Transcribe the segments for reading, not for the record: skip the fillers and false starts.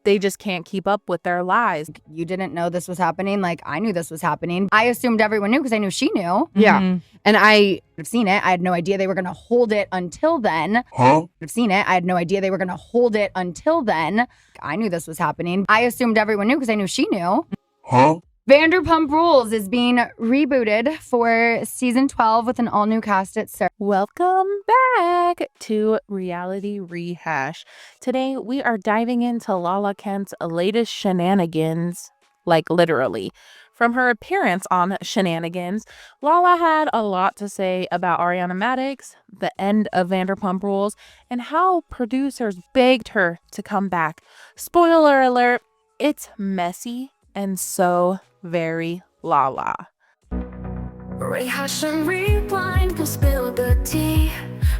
they just can't keep up with their lies. You didn't know this was happening. Like, I knew this was happening. I assumed everyone knew because I knew she knew. Yeah. And I I've seen it. I had no idea they were going to hold it until then. Huh? I've seen it. I had no idea they were going to hold it until then. I knew this was happening. I assumed everyone knew because I knew she knew. Huh? Vanderpump Rules is being rebooted for season 12 with an all-new cast at Sir. Welcome back to Reality Rehash. Today, we are diving into Lala Kent's latest shenanigans, like literally. From her appearance on Shenanigans, Lala had a lot to say about Ariana Madix, the end of Vanderpump Rules, and how producers begged her to come back. Spoiler alert, it's messy and so very Lala. Rehash and rewind, we'll spill the tea.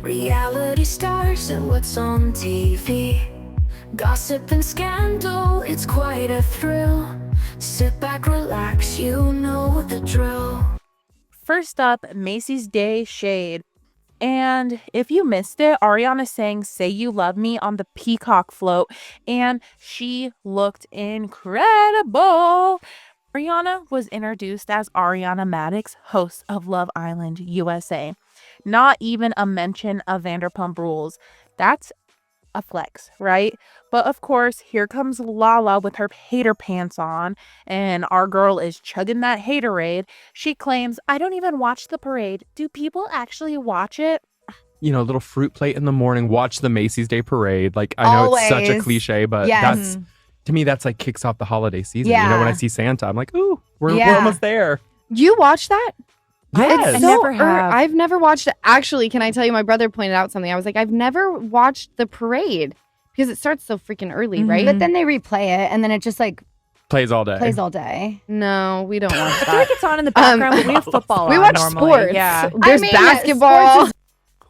Reality stars and what's on TV. Gossip and scandal, it's quite a thrill. Sit back, relax, you know the drill. First up, Macy's Day Shade. And if you missed it, Ariana sang Say You Love Me on the Peacock float, and she looked incredible. Ariana was introduced as Ariana Madix, host of Love Island USA. Not even a mention of Vanderpump Rules. That's a flex, right? But of course, here comes Lala with her hater pants on, and our girl is chugging that haterade. She claims, I don't even watch the parade. Do people actually watch it? You know, little fruit plate in the morning, watch the Macy's Day Parade. Like, I know it's such a Always. cliche, but Yes. to me, that's like kicks off the holiday season. Yeah. You know, when I see Santa, I'm like, ooh, we're Yeah. almost there. you watch that? Yes. I never have. I've never watched it. Actually, can I tell you, my brother pointed out something. I was like, I've never watched the parade because it starts so freaking early, right? But then they replay it, and then it just like Plays all day. plays all day. No, we don't watch I feel that. like it's on in the background, but we have football We on watch normally. sports. Yeah. There's basketball. sports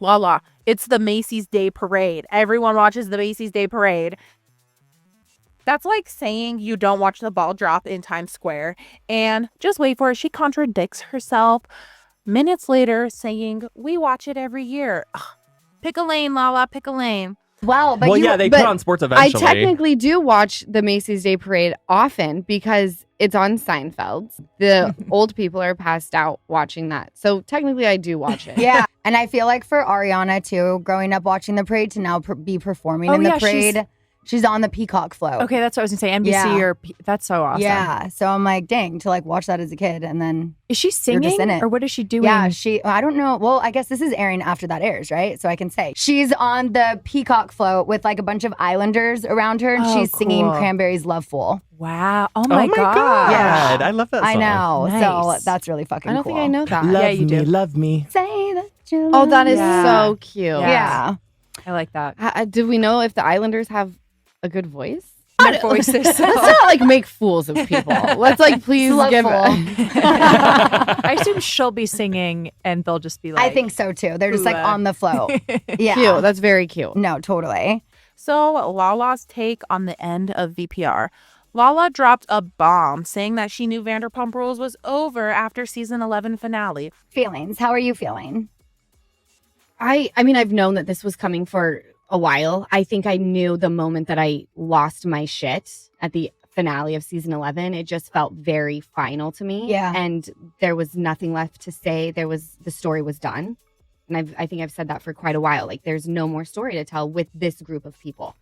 Lala, it's the Macy's Day Parade. Everyone watches the Macy's Day Parade. That's like saying you don't watch the ball drop in Times Square. And just wait for it. She contradicts herself minutes later saying, we watch it every year. Ugh. Pick a lane, Lala, pick a lane. Well, but well, you, yeah, they but put on sports I eventually. technically do watch the Macy's Day Parade often because it's on Seinfeld. The old people are passed out watching that. So technically I do watch it. yeah. And I feel like for Ariana too, growing up watching the parade to now be performing in the parade, she's on the Peacock float. Okay, that's what I was going to say. NBC Yeah. or that's so awesome. Yeah. So I'm like, dang, to like watch that as a kid and then Is she You're just singing in it. or what is she doing? yeah, I don't know. Well, I guess this is airing after that airs, right? So I can say she's on the Peacock float with like a bunch of Islanders around her and Oh, she's singing cool. Cranberries Loveful. Wow. Oh Oh my, my God. God. Yeah. I love that song. I know. Nice. So that's really fucking I don't cool. think I know that. Love Yeah, you me, do. love me. Say that you Oh, that is Yeah. so cute. Yeah. I like that. Do we know if the Islanders have a good voice? Their voices. Let's not like make fools of people. Let's like please give it. I assume she'll be singing and they'll just be like, I think so too. They're just like Ooh, on the float. Yeah. Cute. That's very cute. No, totally. So, Lala's take on the end of VPR. Lala dropped a bomb saying that she knew Vanderpump Rules was over after season 11 finale. Feelings. How are you feeling? I mean, I've known that this was coming for a while. I think I knew the moment that I lost my shit at the finale of season 11. It just felt very final to me. Yeah. And there was nothing left to say. The story was done. And I think I've said that for quite a while. Like, there's no more story to tell with this group of people.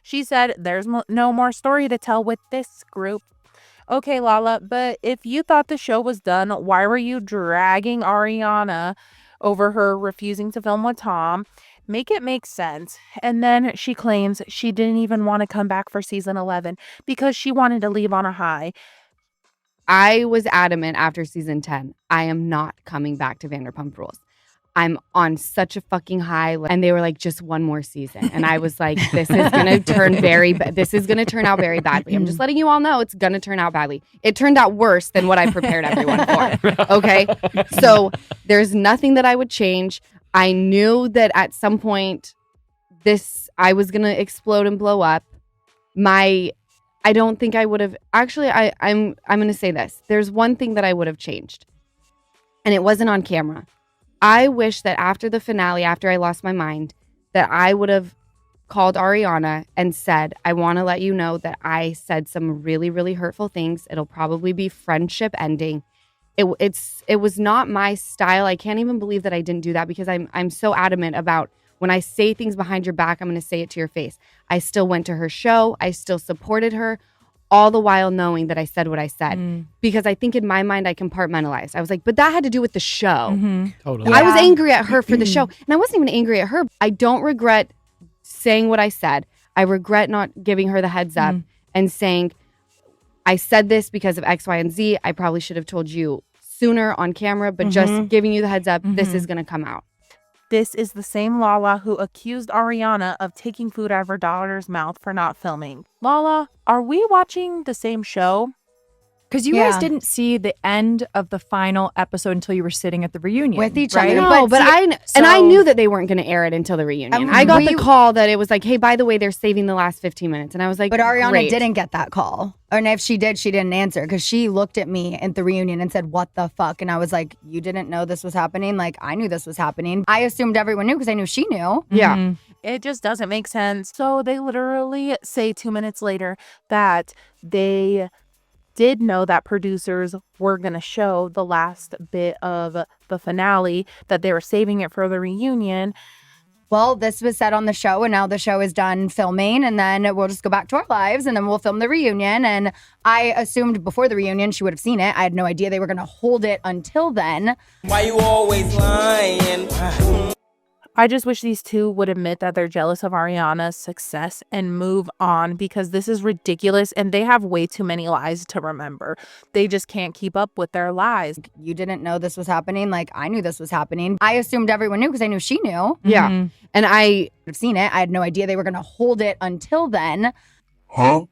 She said, there's no more story to tell with this group. Okay, Lala, but if you thought the show was done, why were you dragging Ariana over her refusing to film with Tom? Make it make sense. And then she claims she didn't even want to come back for season 11 because she wanted to leave on a high. I was adamant after season 10, I am not coming back to Vanderpump Rules. I'm on such a fucking high. And they were like, just one more season. And I was like, this is going to turn out very badly. I'm just letting you all know it's going to turn out badly. It turned out worse than what I prepared everyone for. Okay. So there's nothing that I would change. I knew that at some point I was going to explode and blow up. I don't think I would have actually, I'm going to say this. There's one thing that I would have changed and it wasn't on camera. I wish that after the finale, after I lost my mind, that I would have called Ariana and said, I want to let you know that I said some really, really hurtful things. It'll probably be friendship ending. It was not my style. I can't even believe that I didn't do that because I'm so adamant about when I say things behind your back, I'm going to say it to your face. I still went to her show. I still supported her, all the while knowing that I said what I said. Because I think in my mind, I compartmentalized. I was like, but that had to do with the show. Totally. I was angry at her for the show. And I wasn't even angry at her. I don't regret saying what I said. I regret not giving her the heads up and saying, I said this because of X, Y, and Z. I probably should have told you sooner on camera, but just giving you the heads up, this is going to come out. This is the same Lala who accused Ariana of taking food out of her daughter's mouth for not filming. Lala, are we watching the same show? Because you guys didn't see the end of the final episode until you were sitting at the reunion with each right? other. No, but I knew that they weren't going to air it until the reunion. I got the call that it was like, hey, by the way, they're saving the last 15 minutes. And I was like, but Ariana great. didn't get that call. And if she did, she didn't answer because she looked at me at the reunion and said, what the fuck? And I was like, you didn't know this was happening? Like, I knew this was happening. I assumed everyone knew because I knew she knew. Yeah. It just doesn't make sense. So they literally say 2 minutes later that they did know that producers were going to show the last bit of the finale, that they were saving it for the reunion. Well, this was said on the show, and now the show is done filming, and then we'll just go back to our lives, and then we'll film the reunion. And I assumed before the reunion she would have seen it. I had no idea they were going to hold it until then. Why you always lying? I just wish these two would admit that they're jealous of Ariana's success and move on, because this is ridiculous and they have way too many lies to remember. They just can't keep up with their lies. You didn't know this was happening? Like, I knew this was happening. I assumed everyone knew because I knew she knew. Yeah. And I have seen it. I had no idea they were going to hold it until then. I've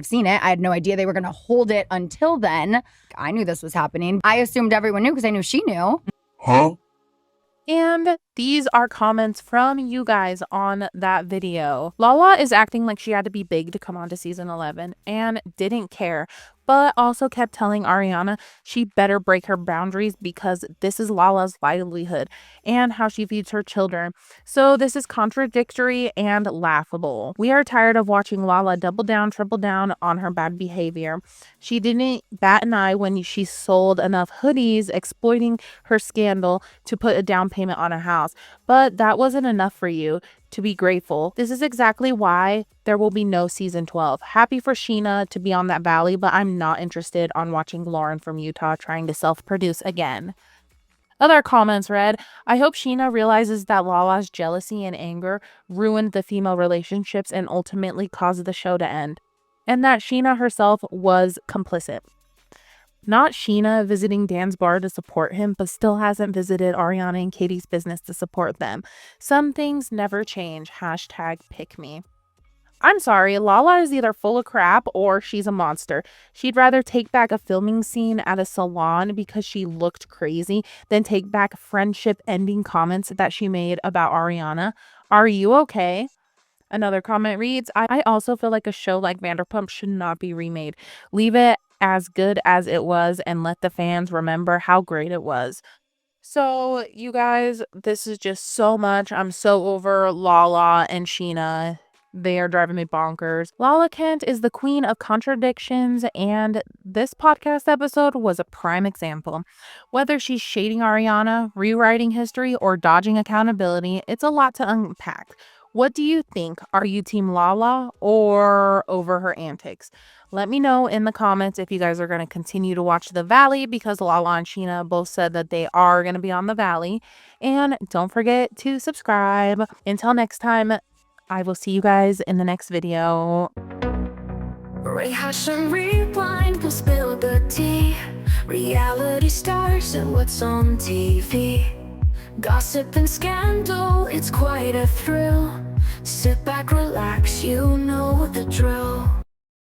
seen it. I had no idea they were going to hold it until then. I knew this was happening. I assumed everyone knew because I knew she knew. And these are comments from you guys on that video. Lala is acting like she had to be big to come on to season 11 and didn't care, but also kept telling Ariana she better break her boundaries because this is Lala's livelihood and how she feeds her children. So this is contradictory and laughable. We are tired of watching Lala double down, triple down on her bad behavior. She didn't bat an eye when she sold enough hoodies exploiting her scandal to put a down payment on a house, but that wasn't enough for you to be grateful. This is exactly why there will be no season 12. Happy for Sheena to be on that valley, but I'm not interested on watching Lauren from Utah trying to self-produce again. Other comments read, I hope Sheena realizes that Lala's jealousy and anger ruined the female relationships and ultimately caused the show to end, and that Sheena herself was complicit. Not Sheena visiting Dan's bar to support him, but still hasn't visited Ariana and Katie's business to support them. Some things never change. #pick me. I'm sorry, Lala is either full of crap or she's a monster. She'd rather take back a filming scene at a salon because she looked crazy than take back friendship-ending comments that she made about Ariana. Are you okay? Another comment reads, I also feel like a show like Vanderpump should not be remade. Leave it as good as it was and let the fans remember how great it was. So, you guys, this is just so much. I'm so over Lala and Sheena. They are driving me bonkers. Lala Kent is the queen of contradictions, and this podcast episode was a prime example. Whether she's shading Ariana, rewriting history, or dodging accountability, it's a lot to unpack. What do you think? Are you team Lala or over her antics? Let me know in the comments if you guys are going to continue to watch The Valley, because Lala and Sheena both said that they are going to be on The Valley. And don't forget to subscribe. Until next time, I will see you guys in the next video. Rehash and rewind, we'll spill the tea. Reality stars and what's on TV. Gossip and scandal, it's quite a thrill. Sit back, relax, you know the drill.